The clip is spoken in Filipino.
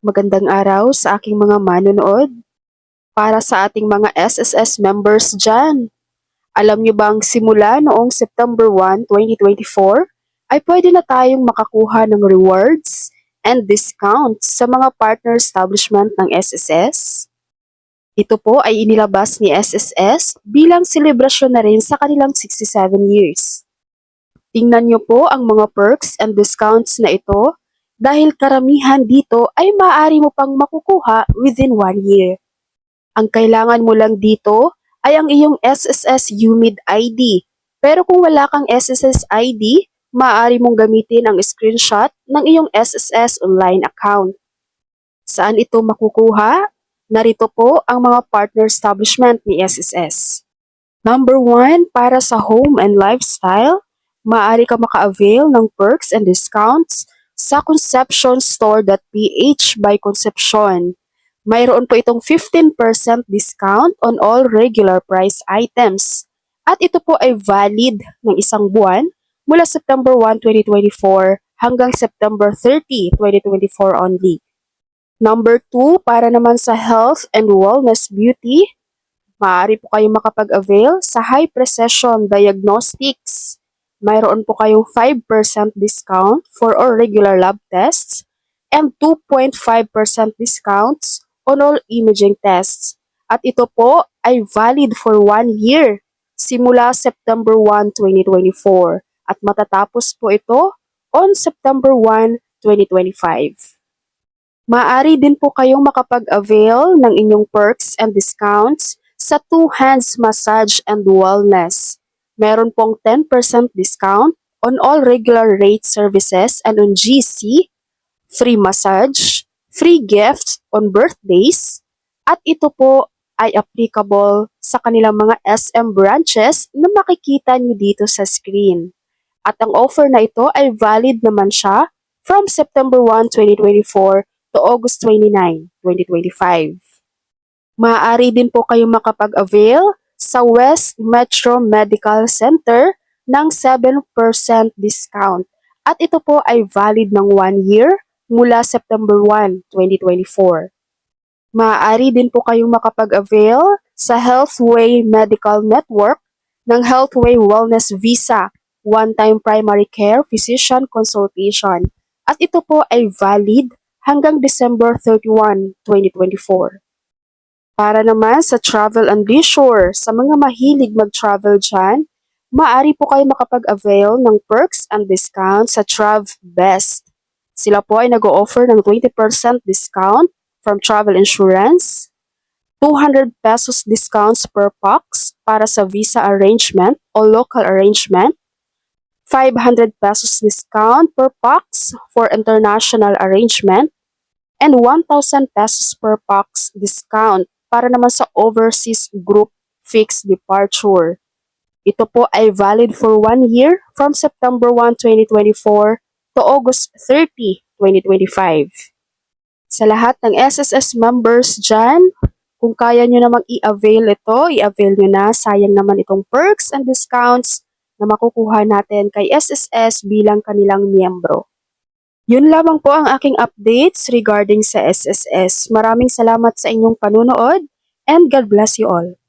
Magandang araw sa aking mga manonood. Para sa ating mga SSS members dyan, alam niyo bang simula noong September 1, 2024, ay pwede na tayong makakuha ng rewards and discounts sa mga partner establishment ng SSS? Ito po ay inilabas ni SSS bilang selebrasyon na rin sa kanilang 67 years. Tingnan niyo po ang mga perks and discounts na ito dahil karamihan dito ay maaari mo pang makukuha within 1 year. Ang kailangan mo lang dito ay ang iyong SSS UMID ID. Pero kung wala kang SSS ID, maaari mong gamitin ang screenshot ng iyong SSS online account. Saan ito makukuha? Narito po ang mga partner establishment ni SSS. Number 1, para sa home and lifestyle, maaari ka maka-avail ng perks and discounts sa conceptionstore.ph by Concepcion. Mayroon po itong 15% discount on all regular price items. At ito po ay valid ng isang buwan mula September 1, 2024 hanggang September 30, 2024 only. Number 2, para naman sa health and wellness beauty, maaari po kayong makapag-avail sa High Precision Diagnostics. Mayroon po kayong 5% discount for all regular lab tests and 2.5% discounts on all imaging tests. At ito po ay valid for 1 year simula September 1, 2024 at matatapos po ito on September 1, 2025. Maaari din po kayong makapag-avail ng inyong perks and discounts sa Two Hands Massage and Wellness. Meron pong 10% discount on all regular rate services and on GC, free massage, free gifts on birthdays, at ito po ay applicable sa kanilang mga SM branches na makikita nyo dito sa screen. At ang offer na ito ay valid naman siya from September 1, 2024 to August 29, 2025. Maaari din po kayong makapag-avail sa West Metro Medical Center ng 7% discount. At ito po ay valid ng 1 year mula September 1, 2024. Maaari din po kayong makapag-avail sa Healthway Medical Network ng Healthway Wellness Visa, one-time primary care physician consultation. At ito po ay valid hanggang December 31, 2024. Para naman sa travel and leisure, sa mga mahilig mag-travel dyan, maaari po kayo makapag-avail ng perks and discounts sa TravBest. Sila po ay nag-o-offer ng 20% discount from travel insurance, 200 pesos discounts per pax para sa visa arrangement o local arrangement, 500 pesos discount per pax for international arrangement, and 1,000 pesos per pax discount para naman sa overseas group fixed departure. Ito po ay valid for 1 year from September 1, 2024 to August 30, 2025. Sa lahat ng SSS members dyan, kung kaya nyo namang i-avail ito, i-avail nyo na. Sayang naman itong perks and discounts na makukuha natin kay SSS bilang kanilang miyembro. Yun lamang po ang aking updates regarding sa SSS. Maraming salamat sa inyong panunood and God bless you all.